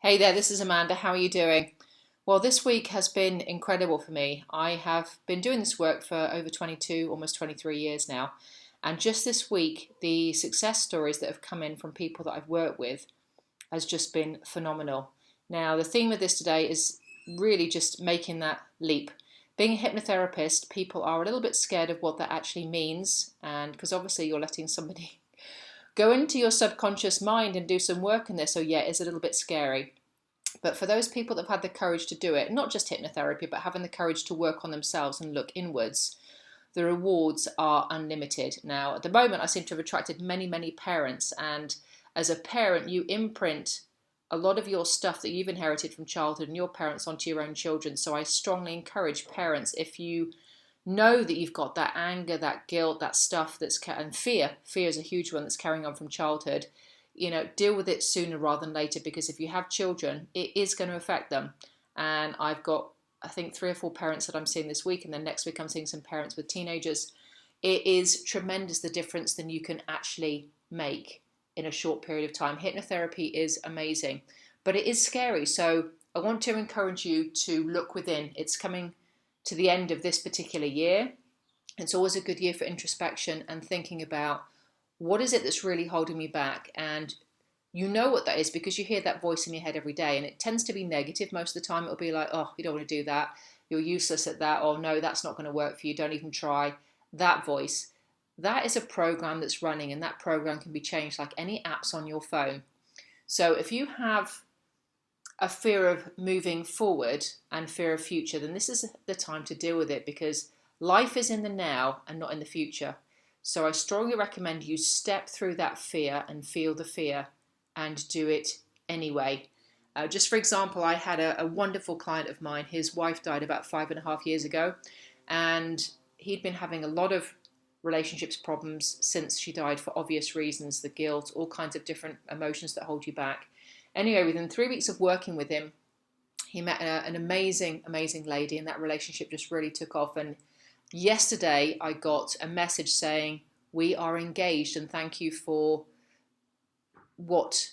Hey there, this is Amanda. How are you doing? Well, this week has been incredible for me. I have been doing this work for over 22, almost 23 years now. And just this week, the success stories that have come in from people that I've worked with has just been phenomenal. Now, the theme of this today is really just making that leap. Being a hypnotherapist, people are a little bit scared of what that actually means, and because obviously you're letting somebody go into your subconscious mind and do some work in there, so yeah, it's a little bit scary. But for those people that have had the courage to do it, not just hypnotherapy, but having the courage to work on themselves and look inwards, the rewards are unlimited. Now, at the moment, I seem to have attracted many, many parents. And as a parent, you imprint a lot of your stuff that you've inherited from childhood and your parents onto your own children. So I strongly encourage parents, if you know that you've got that anger, that guilt, that stuff and fear is a huge one that's carrying on from childhood, deal with it sooner rather than later, because if you have children, it is going to affect them. And I've got, I think, 3 or 4 parents that I'm seeing this week, and then next week I'm seeing some parents with teenagers. It is tremendous the difference that you can actually make in a short period of time. Hypnotherapy is amazing, but it is scary. So I want to encourage you to look within. It's coming to the end of this particular year. It's always a good year for introspection and thinking about what is it that's really holding me back. And you know what that is because you hear that voice in your head every day, and it tends to be negative most of the time. It'll be like, oh, you don't want to do that, you're useless at that, or no, that's not going to work for you, don't even try. That voice, that is a program that's running, and that program can be changed like any apps on your phone. So if you have a fear of moving forward and fear of future, then this is the time to deal with it, because life is in the now and not in the future. So I strongly recommend you step through that fear and feel the fear and do it anyway. Just for example, I had a wonderful client of mine. His wife died about 5.5 years ago, and he'd been having a lot of relationships problems since she died for obvious reasons, the guilt, all kinds of different emotions that hold you back. Anyway, within 3 weeks of working with him, he met an amazing, amazing lady, and that relationship just really took off. And yesterday, I got a message saying, we are engaged, and thank you for what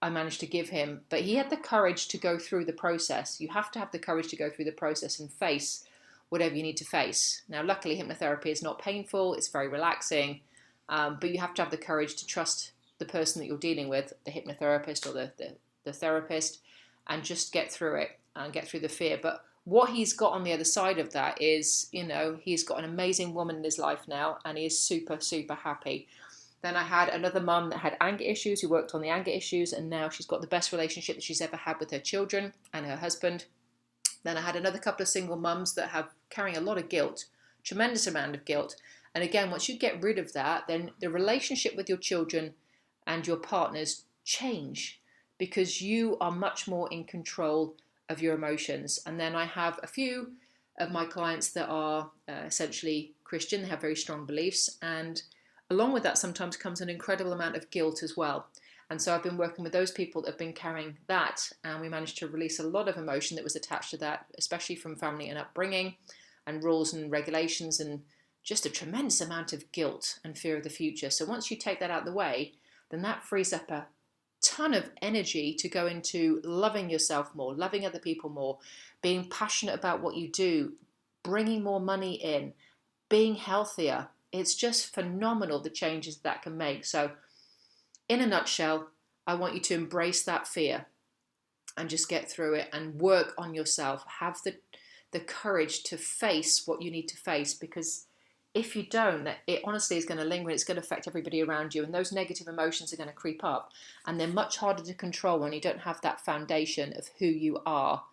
I managed to give him. But he had the courage to go through the process. You have to have the courage to go through the process and face whatever you need to face. Now, luckily, hypnotherapy is not painful. It's very relaxing. But you have to have the courage to trust the person that you're dealing with, the hypnotherapist or the therapist, and just get through it and get through the fear. But what he's got on the other side of that is, he's got an amazing woman in his life now, and he is super, super happy. Then I had another mum that had anger issues, who worked on the anger issues, and now she's got the best relationship that she's ever had with her children and her husband. Then I had another couple of single mums that have carrying a lot of guilt, tremendous amount of guilt. And again, once you get rid of that, then the relationship with your children and your partners change, because you are much more in control of your emotions. And then I have a few of my clients that are essentially Christian. They have very strong beliefs, and along with that sometimes comes an incredible amount of guilt as well. And so I've been working with those people that have been carrying that, and we managed to release a lot of emotion that was attached to that, especially from family and upbringing and rules and regulations, and just a tremendous amount of guilt and fear of the future. So once you take that out of the way, then that frees up a ton of energy to go into loving yourself more, loving other people more, being passionate about what you do, bringing more money in, being healthier. It's just phenomenal, the changes that can make. So in a nutshell, I want you to embrace that fear and just get through it and work on yourself. Have the courage to face what you need to face, because if you don't, it honestly is going to linger. It's going to affect everybody around you, and those negative emotions are going to creep up, and they're much harder to control when you don't have that foundation of who you are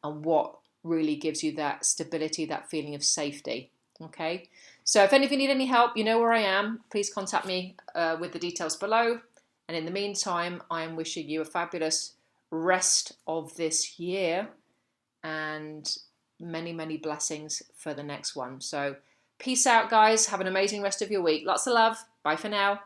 and what really gives you that stability, that feeling of safety. Okay, so if any of you need any help, you know where I am. Please contact me with the details below. And in the meantime, I am wishing you a fabulous rest of this year and many, many blessings for the next one. So peace out, guys. Have an amazing rest of your week. Lots of love. Bye for now.